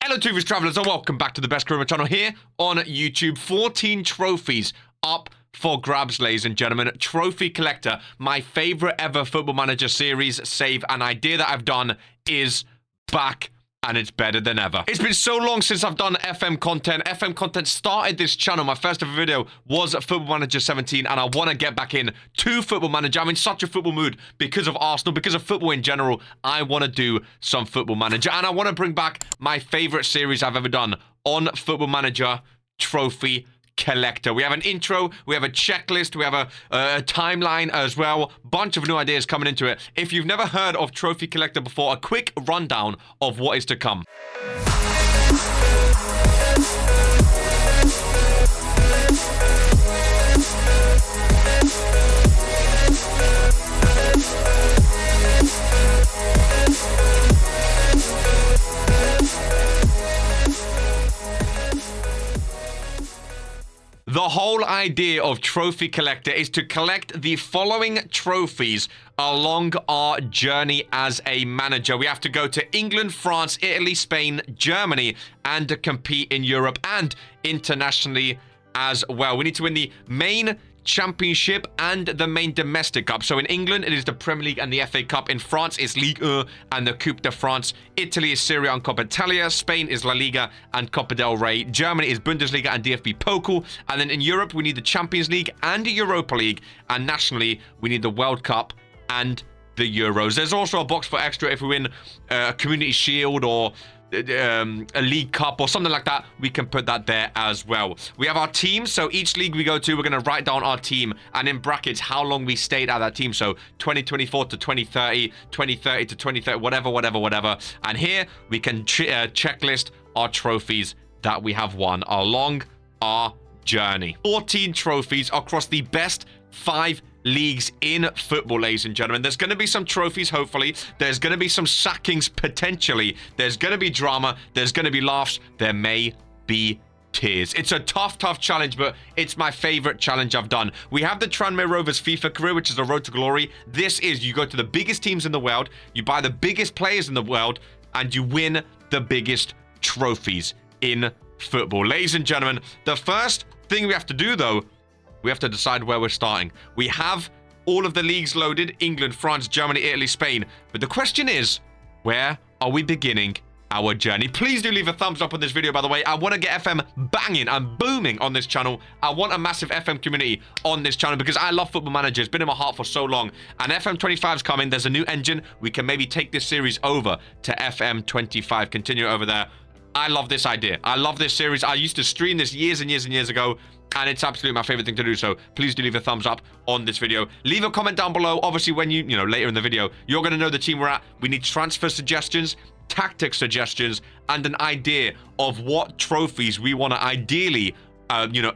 Hello TV's Travellers and welcome back to the best career channel here on YouTube. 14 trophies up for grabs, ladies and gentlemen. Trophy Collector, my favourite ever Football Manager series save, an idea that I've done is back. And it's better than ever. It's been so long since I've done FM content. FM content started this channel. My first ever video was Football Manager 17, and I want to get back in to Football Manager. I'm in such a football mood because of Arsenal, because of football in general. I want to do some Football Manager, and I want to bring back my favorite series I've ever done on Football Manager, Trophy Collector. We have an intro, we have a checklist, we have a timeline as well. Bunch of new ideas coming into it. If you've never heard of Trophy Collector before, a quick rundown of what is to come. The whole idea of Trophy Collector is to collect the following trophies along our journey as a manager. We have to go to England, France, Italy, Spain, Germany, and to compete in Europe and internationally as well. We need to win the main Championship and the main domestic cup. So in England, it is the Premier League and the FA Cup. In France, it's Ligue 1 and the Coupe de France. Italy is Serie A and Coppa Italia. Spain is La Liga and Copa del Rey. Germany is Bundesliga and DFB Pokal. And then in Europe, we need the Champions League and the Europa League. And nationally, we need the World Cup and the Euros. There's also a box for extra if we win a Community Shield or a League Cup or something like that. We can put that there as well. We have our team, so each league we go to, we're going to write down our team and in brackets how long we stayed at that team. So 2024 to 2030, 2030 to 2030, whatever. And here we can checklist our trophies that we have won along our journey. 14 trophies across the best 5 leagues in football, ladies and gentlemen. There's going to be some trophies, hopefully. There's going to be some sackings, potentially. There's going to be drama. There's going to be laughs. There may be tears. It's a tough challenge, but it's my favorite challenge I've done. We have the Tranmere Rovers FIFA career, which is a road to glory. This is, you go to the biggest teams in the world, you buy the biggest players in the world, and you win the biggest trophies in football. Ladies and gentlemen, the first thing we have to do, though, we have to decide where we're starting. We have all of the leagues loaded: England, France, Germany, Italy, Spain. But the question is, where are we beginning our journey? Please do leave a thumbs up on this video, by the way. I want to get FM banging and booming on this channel. I want a massive FM community on this channel because I love Football Manager. It's been in my heart for so long. And FM25 is coming. There's a new engine. We can maybe take this series over to FM25. Continue over there. I love this idea. I love this series. I used to stream this years and years ago, and it's absolutely my favorite thing to do. So please do leave a thumbs up on this video. Leave a comment down below. Obviously, when you know, later in the video, you're going to know the team we're at. We need transfer suggestions, tactic suggestions, and an idea of what trophies we want to ideally,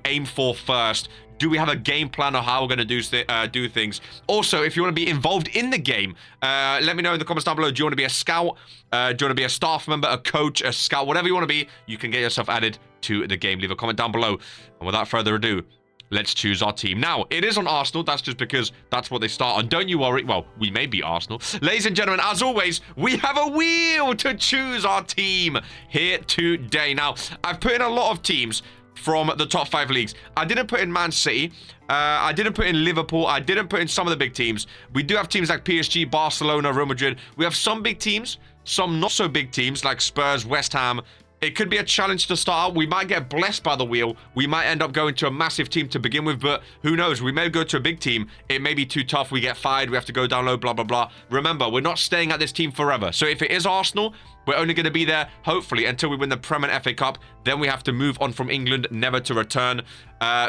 aim for first. Do we have a game plan of how we're going to do things? Also, if you want to be involved in the game, let me know in the comments down below. Do you want to be a scout? Do you want to be a staff member, a coach, a scout? Whatever you want to be, you can get yourself added to the game. Leave a comment down below. And without further ado, let's choose our team. Now, it is on Arsenal. That's just because that's what they start on. Don't you worry. Well, we may be Arsenal. Ladies and gentlemen, as always, we have a wheel to choose our team here today. Now, I've put in a lot of teams from the top 5 leagues. I didn't put in Man City. I didn't put in Liverpool. I didn't put in some of the big teams. We do have teams like PSG, Barcelona, Real Madrid. We have some big teams, some not so big teams like Spurs, West Ham. It could be a challenge to start out. We might get blessed by the wheel. We might end up going to a massive team to begin with, but who knows? We may go to a big team. It may be too tough. We get fired. We have to go down low, blah, blah, blah. Remember, we're not staying at this team forever. So if it is Arsenal, we're only going to be there, hopefully, until we win the Prem and FA Cup. Then we have to move on from England, never to return.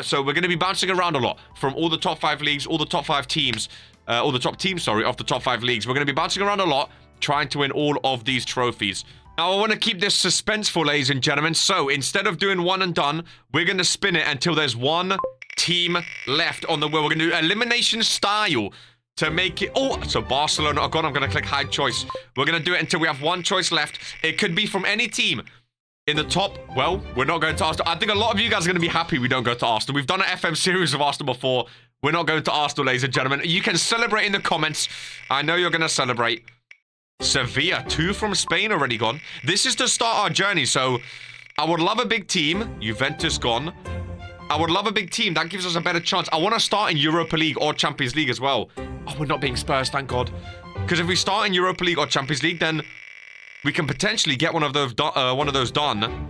So we're going to be bouncing around a lot from all the top 5 leagues, all the top 5 teams, all the top teams, sorry, of the top 5 leagues. We're going to be bouncing around a lot, trying to win all of these trophies. Now, I want to keep this suspenseful, ladies and gentlemen. So, instead of doing one and done, we're going to spin it until there's one team left on the wheel. We're going to do elimination style to make it... Oh, so Barcelona. Oh, God, I'm going to click hide choice. We're going to do it until we have one choice left. It could be from any team. In the top, well, we're not going to Arsenal. I think a lot of you guys are going to be happy we don't go to Arsenal. We've done an FM series of Arsenal before. We're not going to Arsenal, ladies and gentlemen. You can celebrate in the comments. I know you're going to celebrate. Sevilla, 2 from Spain already gone. This is to start our journey, so I would love a big team. Juventus gone. I would love a big team. That gives us a better chance. I want to start in Europa League or Champions League as well. Oh, we're not being Spurs, thank God. Because if we start in Europa League or Champions League, then we can potentially get one of those done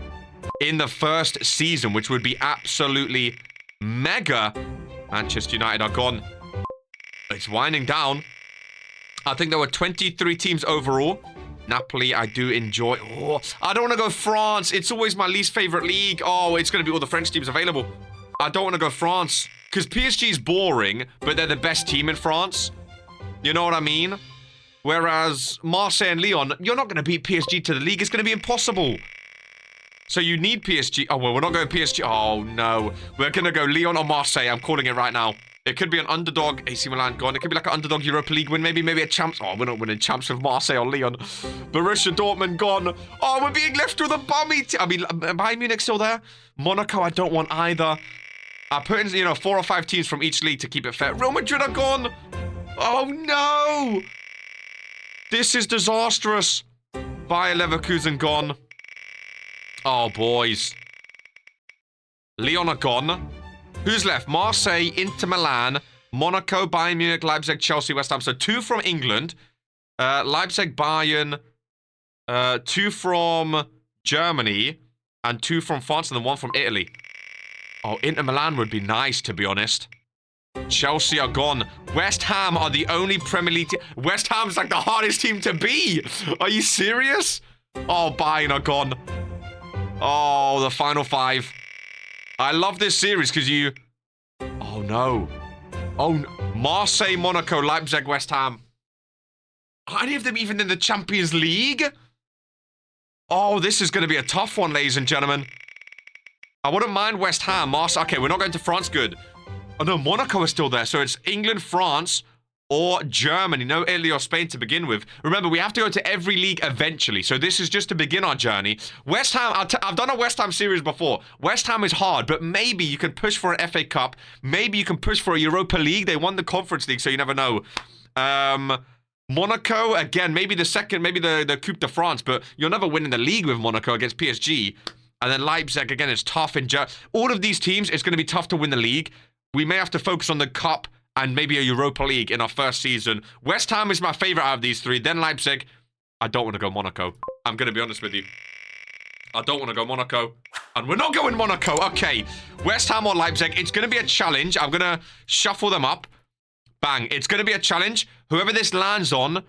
in the first season, which would be absolutely mega. Manchester United are gone. It's winding down. I think there were 23 teams overall. Napoli, I do enjoy. Oh, I don't want to go France. It's always my least favorite league. Oh, it's going to be all the French teams available. I don't want to go France. Because PSG is boring, but they're the best team in France. You know what I mean? Whereas Marseille and Lyon, you're not going to beat PSG to the league. It's going to be impossible. So you need PSG. Oh, well, we're not going PSG. Oh, no. We're going to go Lyon or Marseille. I'm calling it right now. It could be an underdog. AC Milan gone. It could be like an underdog Europa League win. Maybe a champs. Oh, we're not winning champs with Marseille or Lyon. Borussia Dortmund gone. Oh, we're being left with a bummy. I mean, Bayern Munich still there? Monaco, I don't want either. I put in, 4 or 5 teams from each league to keep it fair. Real Madrid are gone. Oh, no. This is disastrous. Bayer Leverkusen gone. Oh, boys. Lyon are gone. Who's left? Marseille, Inter Milan, Monaco, Bayern Munich, Leipzig, Chelsea, West Ham. So 2 from England. Leipzig, Bayern. 2 from Germany. And 2 from France. And then 1 from Italy. Oh, Inter Milan would be nice, to be honest. Chelsea are gone. West Ham are the only Premier League team. West Ham's like the hardest team to beat. Are you serious? Oh, Bayern are gone. Oh, the final 5. I love this series because you... Oh, no. Oh, no. Marseille, Monaco, Leipzig, West Ham. Are any of them even in the Champions League? Oh, this is going to be a tough one, ladies and gentlemen. I wouldn't mind West Ham. Marseille. Okay, we're not going to France. Good. Oh, no, Monaco is still there. So it's England, France, or Germany. No Italy or Spain to begin with. Remember, we have to go to every league eventually. So this is just to begin our journey. West Ham, I've done a West Ham series before. West Ham is hard, but maybe you can push for an FA Cup. Maybe you can push for a Europa League. They won the Conference League, so you never know. Monaco, again, maybe the second, maybe the Coupe de France, but you'll never win in the league with Monaco against PSG. And then Leipzig, again, it's tough. All of these teams, it's going to be tough to win the league. We may have to focus on the Cup and maybe a Europa League in our first season. West Ham is my favorite out of these 3. Then Leipzig. I don't want to go Monaco. I'm going to be honest with you. I don't want to go Monaco. And we're not going Monaco. Okay. West Ham or Leipzig. It's going to be a challenge. I'm going to shuffle them up. Bang. It's going to be a challenge. Whoever this lands on,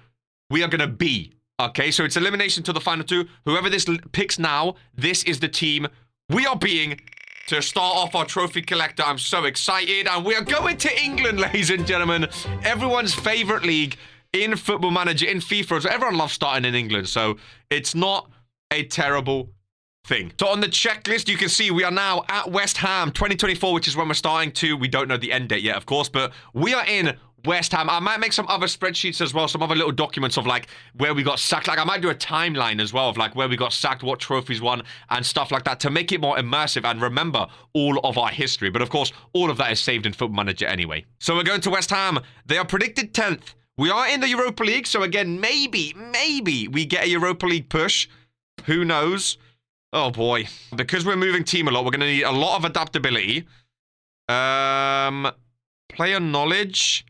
we are going to be. Okay, so it's elimination to the final 2. Whoever this picks now, this is the team we are being to start off our trophy collector. I'm so excited. And we are going to England, ladies and gentlemen. Everyone's favorite league in Football Manager, in FIFA. So everyone loves starting in England. So it's not a terrible thing. So on the checklist, you can see we are now at West Ham 2024, which is when we're starting to. We don't know the end date yet, of course, but we are in West Ham. I might make some other spreadsheets as well, some other little documents of like where we got sacked. Like I might do a timeline as well of like where we got sacked, what trophies won, and stuff like that to make it more immersive and remember all of our history. But of course, all of that is saved in Football Manager anyway. So we're going to West Ham. They are predicted 10th. We are in the Europa League, so again, maybe we get a Europa League push. Who knows? Oh boy. Because we're moving team a lot, we're going to need a lot of adaptability. Player knowledge.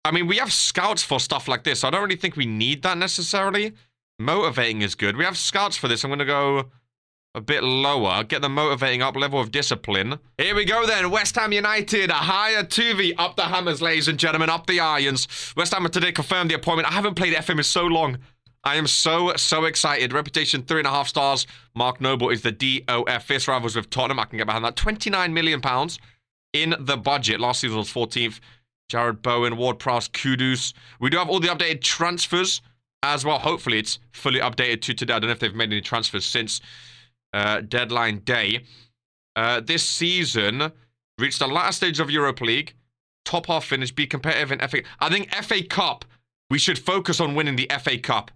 I mean, we have scouts for stuff like this, so I don't really think we need that necessarily. Motivating is good. We have scouts for this. I'm going to go a bit lower. Get the motivating up, level of discipline. Here we go then. West Ham United, a higher 2v. Up the hammers, ladies and gentlemen. Up the irons. West Ham today confirmed the appointment. I haven't played FM in so long. I am so excited. Reputation 3.5 stars. Mark Noble is the DOF. Fierce rivals with Tottenham. I can get behind that. £29 million in the budget. Last season was 14th. Jared Bowen, Ward-Prowse, Kudus. We do have all the updated transfers as well. Hopefully, it's fully updated to today. I don't know if they've made any transfers since deadline day. This season, reached the latter stage of Europa League. Top half finish, be competitive in FA. I think FA Cup, we should focus on winning the FA Cup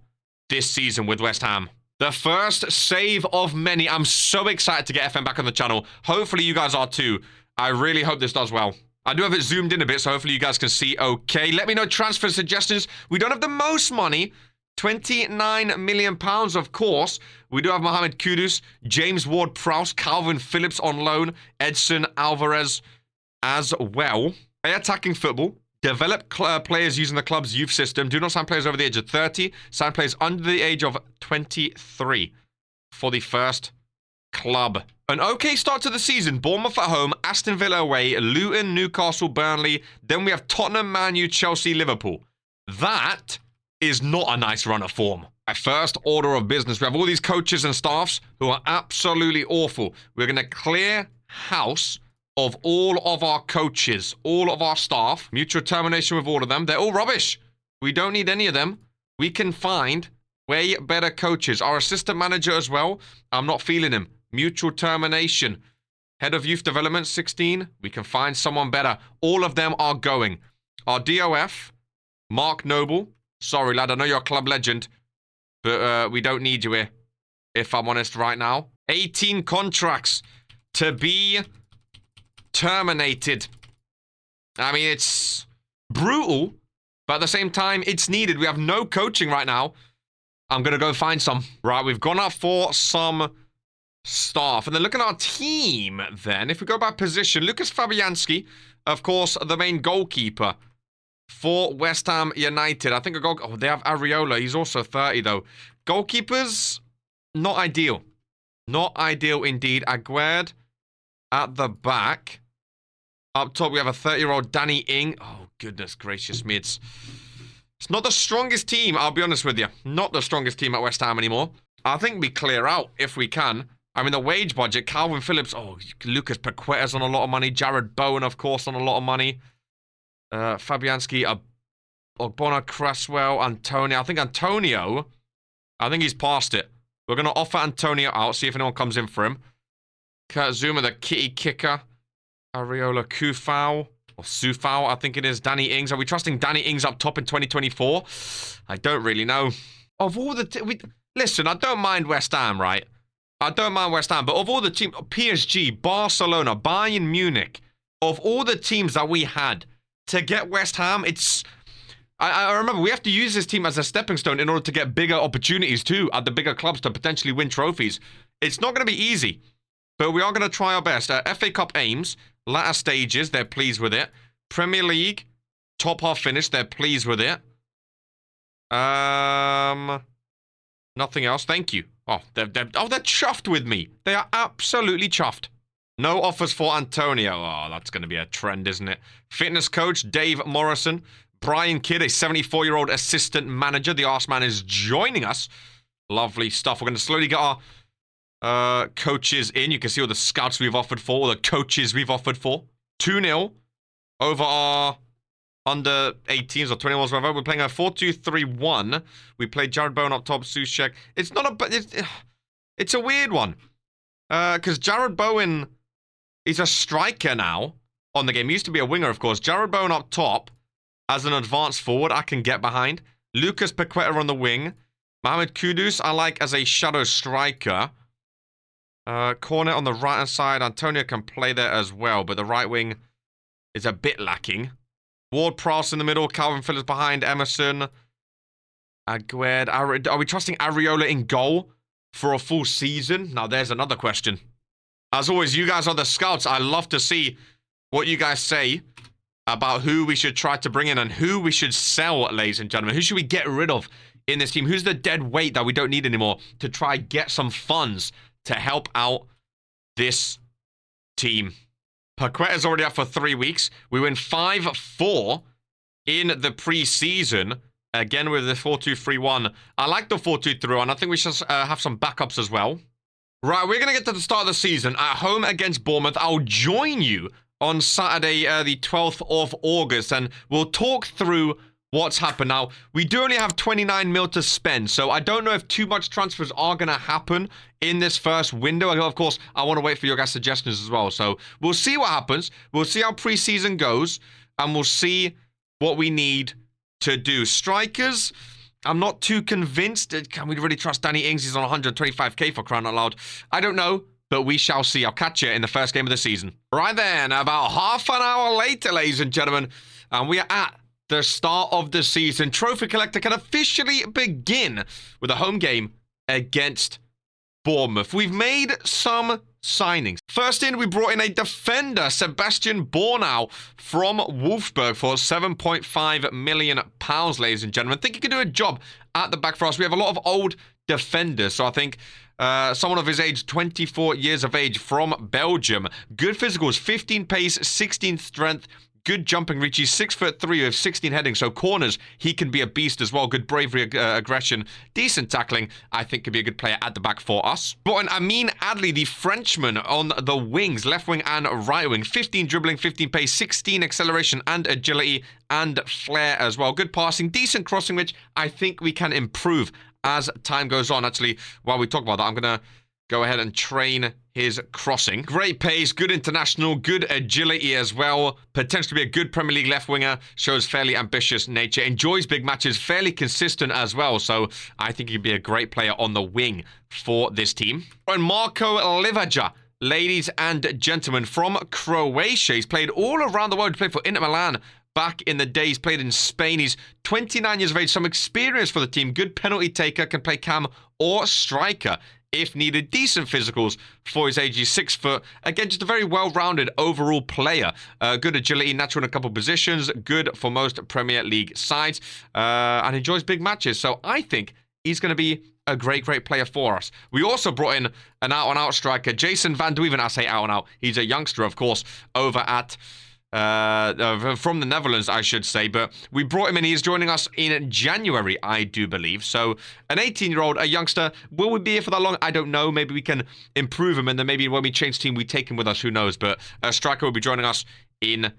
this season with West Ham. The first save of many. I'm so excited to get FM back on the channel. Hopefully, you guys are too. I really hope this does well. I do have it zoomed in a bit, so hopefully you guys can see okay. Let me know transfer suggestions. We don't have the most money, £29 million, of course. We do have Mohamed Kudus, James Ward-Prowse, Calvin Phillips on loan, Edson Alvarez as well. Attacking football. Develop players using the club's youth system. Do not sign players over the age of 30. Sign players under the age of 23 for the first club. An okay start to the season. Bournemouth at home, Aston Villa away, Luton, Newcastle, Burnley. Then we have Tottenham, Man U, Chelsea, Liverpool. That is not a nice run of form. My first order of business. We have all these coaches and staffs who are absolutely awful. We're going to clear house of all of our coaches, all of our staff. Mutual termination with all of them. They're all rubbish. We don't need any of them. We can find way better coaches. Our assistant manager as well. I'm not feeling him. Mutual termination. Head of youth development, 16. We can find someone better. All of them are going. Our DOF, Mark Noble. Sorry, lad. I know you're a club legend, but we don't need you here, if I'm honest right now. 18 contracts to be terminated. I mean, it's brutal, but at the same time, it's needed. We have no coaching right now. I'm going to go find some. Right, we've gone up for some staff. And then look at our team then. If we go by position, Lucas Fabianski, of course, the main goalkeeper for West Ham United. I think they have Areola. He's also 30, though. Goalkeepers, not ideal. Not ideal indeed. Aguerd at the back. Up top, we have a 30-year-old Danny Ing. Oh, goodness gracious me. It's not the strongest team, I'll be honest with you. Not the strongest team at West Ham anymore. I think we clear out if we can. I mean, the wage budget, Calvin Phillips. Oh, Lucas Paqueta's on a lot of money. Jared Bowen, of course, on a lot of money. Fabianski, Ogbonna, Cresswell, Antonio. I think he's past it. We're going to offer Antonio out, see if anyone comes in for him. Kurt Zuma, the kitty kicker. Areola Kufau, or Sufau, I think it is. Danny Ings. Are we trusting Danny Ings up top in 2024? I don't really know. Of all the... Listen, I don't mind West Ham, right? I don't mind West Ham, but of all the teams... PSG, Barcelona, Bayern Munich, of all the teams that we had to get West Ham, it's... I remember, we have to use this team as a stepping stone in order to get bigger opportunities too at the bigger clubs to potentially win trophies. It's not going to be easy, but we are going to try our best. FA Cup aims, latter stages, they're pleased with it. Premier League, top half finish, they're pleased with it. Nothing else, thank you. Oh, they're chuffed with me. They are absolutely chuffed. No offers for Antonio. Oh, that's going to be a trend, isn't it? Fitness coach, Dave Morrison. Brian Kidd, a 74-year-old assistant manager. The Arseman is joining us. Lovely stuff. We're going to slowly get our coaches in. You can see all the scouts we've offered for, all the coaches we've offered for. 2-0 over our under 18s or 21s, whatever. We're playing a 4-2-3-1. We played Jared Bowen up top, Soucek. It's not a... It's a weird one. Because Jared Bowen is a striker now on the game. He used to be a winger, of course. Jared Bowen up top as an advanced forward, I can get behind. Lucas Paqueta on the wing. Mohamed Kudus, I like as a shadow striker. Cornet on the right-hand side. Antonio can play there as well, but the right wing is a bit lacking. Ward-Prowse in the middle. Calvin Phillips behind. Emerson. Aguerd. Are we trusting Areola in goal for a full season? Now, there's another question. As always, you guys are the scouts. I love to see what you guys say about who we should try to bring in and who we should sell, ladies and gentlemen. Who should we get rid of in this team? Who's the dead weight that we don't need anymore to try get some funds to help out this team? Paqueta's already up for 3 weeks. We win 5-4 in the preseason. Again, with the 4-2-3-1. I like the 4-2-3-1. I think we should have some backups as well. Right, we're going to get to the start of the season at home against Bournemouth. I'll join you on Saturday, the 12th of August, and we'll talk through what's happened. Now, we do only have 29 mil to spend, so I don't know if too much transfers are going to happen in this first window. Of course, I want to wait for your guys' suggestions as well, so we'll see what happens. We'll see how preseason goes, and we'll see what we need to do. Strikers, I'm not too convinced. Can we really trust Danny Ings? He's on 125k for crying out loud. I don't know, but we shall see. I'll catch you in the first game of the season. Right then, about half an hour later, ladies and gentlemen, and we are at the start of the season. Trophy Collector can officially begin with a home game against Bournemouth. We've made some signings. First in, we brought in a defender, Sebastian Bornau from Wolfsburg for £7.5 million, ladies and gentlemen. I think he could do a job at the back for us. We have a lot of old defenders, so I think someone of his age, 24 years of age, from Belgium. Good physicals, 15 pace, 16 strength, good jumping reach. He's 6'3" with 16 heading, so corners, he can be a beast as well. Good bravery, aggression, decent tackling. I think could be a good player at the back for us. Brought in Amin Adli, the Frenchman, on the wings, left wing and right wing. 15 dribbling, 15 pace, 16 acceleration and agility, and flair as well. Good passing, decent crossing, which I think we can improve as time goes on. Actually, while we talk about that, I'm going to go ahead and train his crossing. Great pace, good international, good agility as well. Potentially be a good Premier League left winger. Shows fairly ambitious nature. Enjoys big matches, fairly consistent as well. So I think he'd be a great player on the wing for this team. And Marko Livaja, ladies and gentlemen, from Croatia. He's played all around the world. He played for Inter Milan back in the day. He's played in Spain. He's 29 years of age, some experience for the team. Good penalty taker, can play cam or striker if needed. Decent physicals for his age. He's 6 foot. Again, just a very well-rounded overall player. Good agility, natural in a couple positions. Good for most Premier League sides. And enjoys big matches. So I think he's going to be a great player for us. We also brought in an out-and-out striker, Jason Van Duiven. I say out-and-out. He's a youngster, of course, over at from the Netherlands, I should say, but we brought him in. He's joining us in January, I do believe. So an 18-year-old, a youngster. Will we be here for that long? I don't know. Maybe we can improve him, and then maybe when we change team, we take him with us. Who knows? But a striker will be joining us in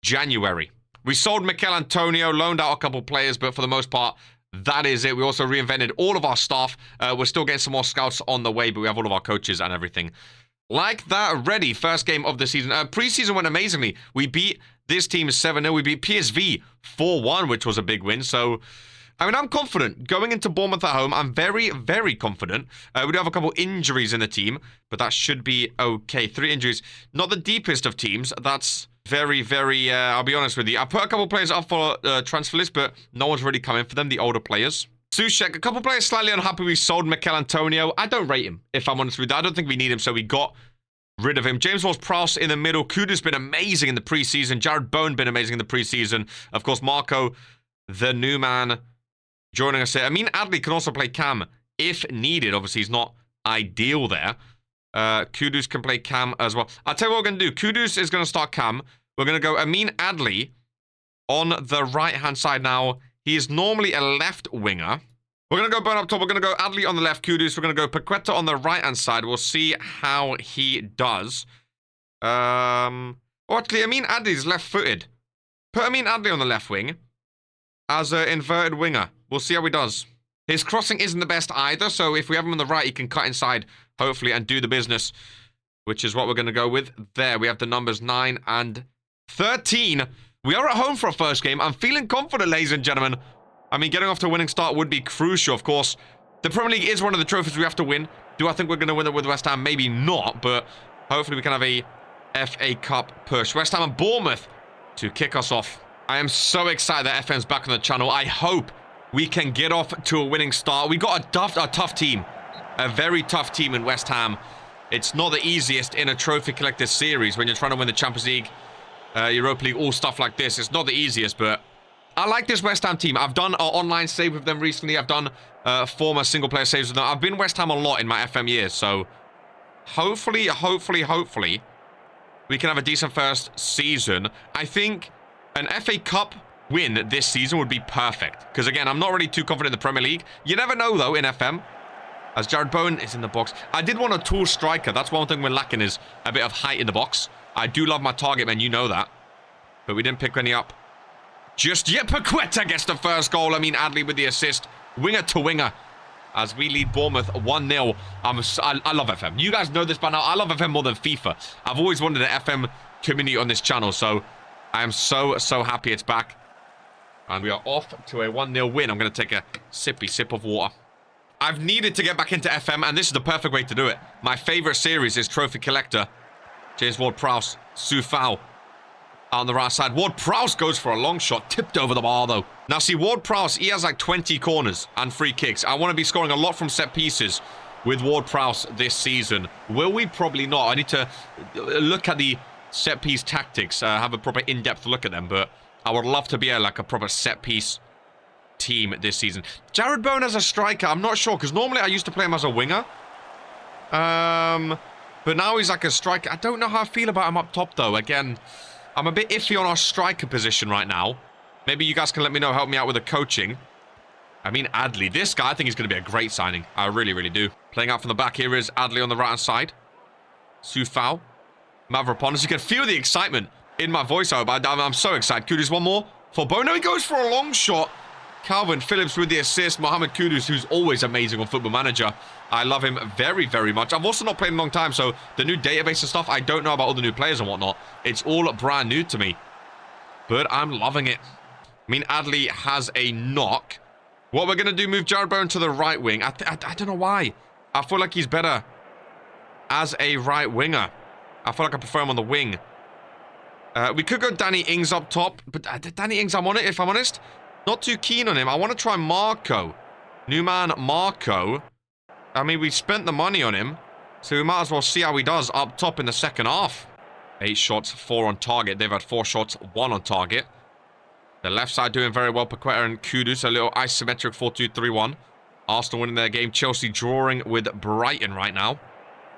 January. We sold Mikel Antonio, loaned out a couple players, but for the most part, that is it. We also reinvented all of our staff. We're still getting some more scouts on the way, but we have all of our coaches and everything like that ready. First game of the season. Preseason went amazingly. We beat this team 7-0. We beat PSV 4-1, which was a big win. So, I mean, I'm confident. Going into Bournemouth at home, I'm very confident. We do have a couple injuries in the team, but that should be okay. 3 injuries. Not the deepest of teams. That's very, I'll be honest with you. I put a couple players up for transfer list, but no one's really coming for them, the older players. Sushek, a couple players slightly unhappy we sold Mikel Antonio. I don't rate him, if I'm honest with you. I don't think we need him, so we got rid of him. James Ward-Prowse in the middle. Kuda's been amazing in the preseason. Jared Bowen been amazing in the preseason. Of course, Marco, the new man, joining us here. I mean, Adley can also play cam if needed. Obviously, he's not ideal there. Kudus can play cam as well. I'll tell you what we're going to do. Kudus is going to start cam. We're going to go Amin Adli on the right-hand side now. He is normally a left winger. We're going to go Burn up top. We're going to go Adli on the left, Kudus. We're going to go Paqueta on the right-hand side. We'll see how he does. Actually, Amin Adli is left-footed. Put Amin Adli on the left wing as an inverted winger. We'll see how he does. His crossing isn't the best either, so if we have him on the right, he can cut inside, hopefully, and do the business, which is what we're going to go with. There, we have the numbers 9 and 13. We are at home for our first game. I'm feeling confident, ladies and gentlemen. I mean, getting off to a winning start would be crucial, of course. The Premier League is one of the trophies we have to win. Do I think we're going to win it with West Ham? Maybe not, but hopefully we can have a FA Cup push. West Ham and Bournemouth to kick us off. I am so excited that FM's back on the channel. I hope we can get off to a winning start. We got a tough team. A very tough team in West Ham. It's not the easiest in a trophy collector series when you're trying to win the Champions League, Europa League, all stuff like this. It's not the easiest, but I like this West Ham team. I've done an online save with them recently. I've done former single-player saves with them. I've been West Ham a lot in my FM years, so hopefully, we can have a decent first season. I think an FA Cup win this season would be perfect, because, again, I'm not really too confident in the Premier League. You never know, though, in FM, as Jared Bowen is in the box. I did want a tall striker. That's one thing we're lacking, is a bit of height in the box. I do love my target men, you know that. But we didn't pick any up just yet. Paqueta gets the first goal. I mean, Adli with the assist. Winger to winger as we lead Bournemouth 1-0. I love FM. You guys know this by now. I love FM more than FIFA. I've always wanted an FM community on this channel, so I am so happy it's back. And we are off to a 1-0 win. I'm going to take a sippy sip of water. I've needed to get back into FM, and this is the perfect way to do it. My favorite series is Trophy Collector. James Ward-Prowse, Sufal. On the right side, Ward-Prowse goes for a long shot. Tipped over the bar, though. Now, see, Ward-Prowse, he has like 20 corners and free kicks. I want to be scoring a lot from set pieces with Ward-Prowse this season. Will we? Probably not. I need to look at the set piece tactics, have a proper in-depth look at them, but I would love to be like a proper set piece team this season. Jared Bowen as a striker, I'm not sure, because normally I used to play him as a winger. But now he's like a striker. I don't know how I feel about him up top, though. Again, I'm a bit iffy on our striker position right now. Maybe you guys can let me know, help me out with the coaching. I mean, Adley. This guy, I think he's going to be a great signing. I really, really do. Playing out from the back here is Adley on the right-hand side. Sufal. Mavropanos. You can feel the excitement in my voice. I'm so excited. Kudus, one more for Bono. He goes for a long shot. Calvin Phillips with the assist. Mohamed Kudus, who's always amazing on Football Manager. I love him very, very much. I've also not played in a long time, so the new database and stuff, I don't know about all the new players and whatnot. It's all brand new to me. But I'm loving it. I mean, Adley has a knock. What we're going to do, move Jared Bowen to the right wing. I don't know why. I feel like he's better as a right winger. I feel like I prefer him on the wing. We could go Danny Ings up top, but Danny Ings, I'm on it, if I'm honest. Not too keen on him. I want to try Marco. New man Marco. I mean, we spent the money on him, so we might as well see how he does up top in the second half. 8 shots, 4 on target. They've had 4 shots, 1 on target. The left side doing very well. Paqueta and Kudus, a little isometric 4-2-3-1. Arsenal winning their game. Chelsea drawing with Brighton right now.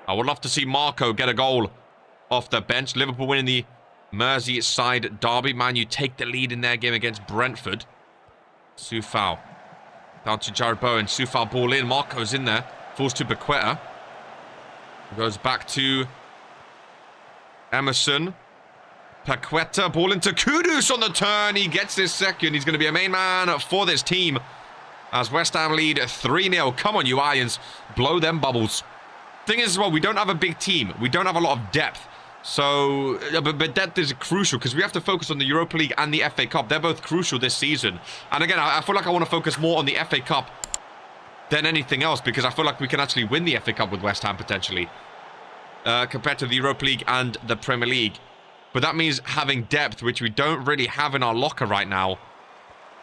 I would love to see Marco get a goal off the bench. Liverpool winning the Merseyside derby. Man, you take the lead in their game against Brentford. Sufal. Down to Jared Bowen. Sufal ball in. Marco's in there. Falls to Paqueta. Goes back to Emerson. Paqueta. Ball into Kudus on the turn. He gets his second. He's going to be a main man for this team. As West Ham lead 3-0. Come on, you Irons. Blow them bubbles. Thing is, well, we don't have a big team. We don't have a lot of depth. So, but depth is crucial because we have to focus on the Europa League and the FA Cup. They're both crucial this season. And again, I feel like I want to focus more on the FA Cup than anything else because I feel like we can actually win the FA Cup with West Ham potentially compared to the Europa League and the Premier League. But that means having depth, which we don't really have in our locker right now,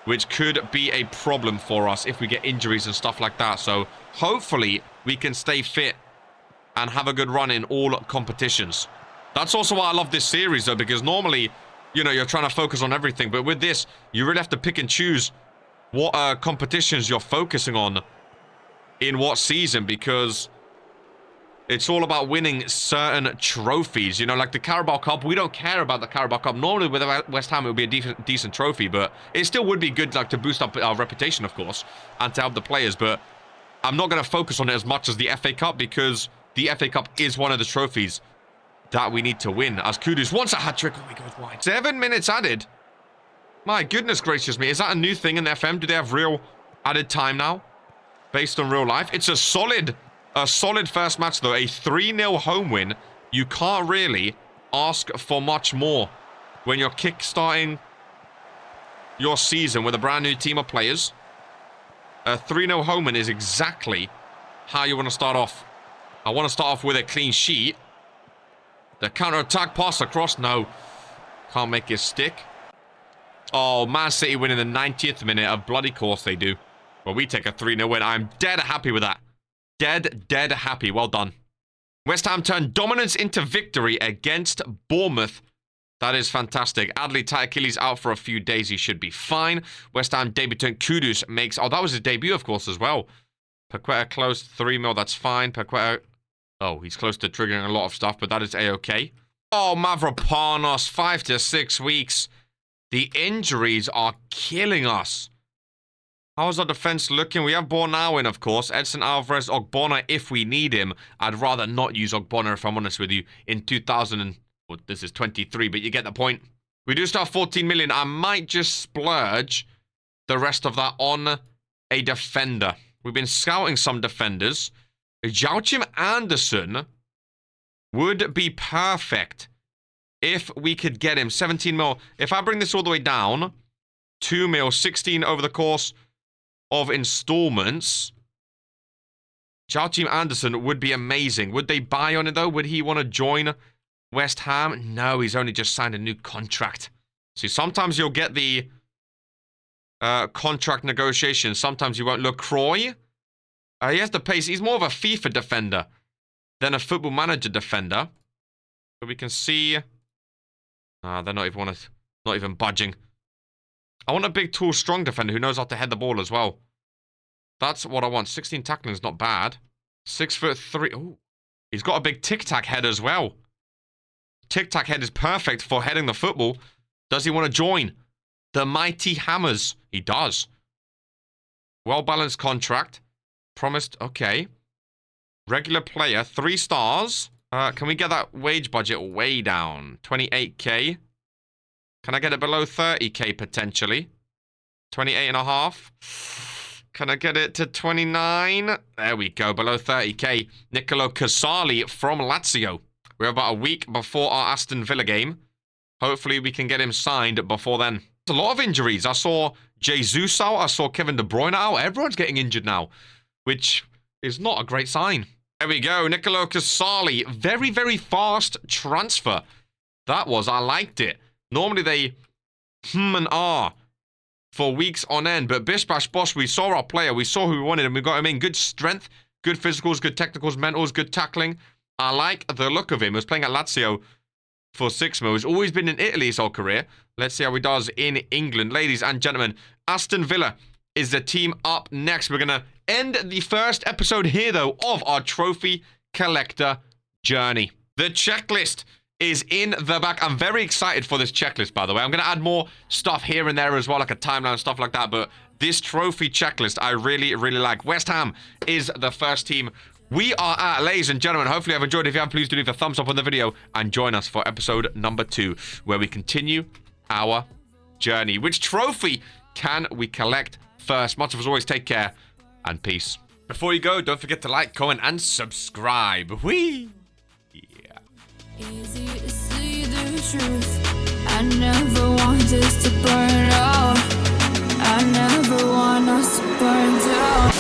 which could be a problem for us if we get injuries and stuff like that. So hopefully we can stay fit and have a good run in all competitions. That's also why I love this series, though, because normally, you know, you're trying to focus on everything. But with this, you really have to pick and choose what competitions you're focusing on in what season, because it's all about winning certain trophies. You know, like the Carabao Cup, we don't care about the Carabao Cup. Normally, with West Ham, it would be a decent trophy, but it still would be good, like, to boost up our reputation, of course, and to help the players. But I'm not going to focus on it as much as the FA Cup, because the FA Cup is one of the trophies that we need to win. As Kudus wants a hat-trick. Oh, he goes wide. 7 minutes added. My goodness gracious me. Is that a new thing in the FM? Do they have real added time now? Based on real life? It's a solid first match, though. A 3-0 home win. You can't really ask for much more when you're kickstarting your season with a brand new team of players. A 3-0 home win is exactly how you want to start off. I want to start off with a clean sheet. The counter-attack pass across. No. Can't make it stick. Oh, Man City win in the 90th minute. Of bloody course they do. Well, we take a 3-0 win. I'm dead happy with that. Dead happy. Well done. West Ham turned dominance into victory against Bournemouth. That is fantastic. Adley Achilles out for a few days. He should be fine. West Ham debutant Kudus makes... Oh, that was his debut, of course, as well. Paqueta close 3-0. That's fine. Paqueta... Oh, he's close to triggering a lot of stuff, but that is A-okay. Oh, Mavropanos, 5 to 6 weeks. The injuries are killing us. How's our defense looking? We have Bornau in, of course. Edson Alvarez, Ogbonna, if we need him. I'd rather not use Ogbonna, if I'm honest with you, in 2000 and... Well, this is 23, but you get the point. We do still have 14 million. I might just splurge the rest of that on a defender. We've been scouting some defenders. Joachim Anderson would be perfect if we could get him. 17 mil. If I bring this all the way down, 2 mil, 16 over the course of installments. Joachim Anderson would be amazing. Would they buy on it, though? Would he want to join West Ham? No, he's only just signed a new contract. See, sometimes you'll get the contract negotiation. Sometimes you won't. LaCroix? He has the pace. He's more of a FIFA defender than a Football Manager defender. But we can see... they're not even budging. I want a big, tall, strong defender who knows how to head the ball as well. That's what I want. 16 tackling is not bad. 6'3". Oh, he's got a big tic-tac head as well. Tic-tac head is perfect for heading the football. Does he want to join the Mighty Hammers? He does. Well-balanced contract. Promised. Okay. Regular player. 3 stars. Can we get that wage budget way down? 28k. Can I get it below 30k potentially? 28.5. Can I get it to 29? There we go, below 30k. Nicolo Casali from Lazio. We're about a week before our Aston Villa game. Hopefully we can get him signed before then. There's a lot of injuries. I saw Jesus out. I saw Kevin De Bruyne out. Everyone's getting injured now, which is not a great sign. There we go, Nicolo Casali. Very, very fast transfer. That was, I liked it. Normally they and ah for weeks on end, but bish bash bosh, we saw our player, we saw who we wanted, and we got him in. Good strength, good physicals, good technicals, mentals, good tackling. I like the look of him. He was playing at Lazio for 6 months. He's always been in Italy his whole career. Let's see how he does in England. Ladies and gentlemen, Aston Villa is the team up next. We're going to end the first episode here, though, of our trophy collector journey. The checklist is in the back. I'm very excited for this checklist, by the way. I'm going to add more stuff here and there as well, like a timeline and stuff like that. But this trophy checklist, I really, really like. West Ham is the first team we are at. Ladies and gentlemen, hopefully you've enjoyed. If you have, please do leave a thumbs up on the video and join us for episode number 2, where we continue our journey. Which trophy can we collect first? Much of us always take care and peace. Before you go, don't forget to like, comment, and subscribe. Whee! Easy to see the truth. I never want this to burn out. I never want us to burn down.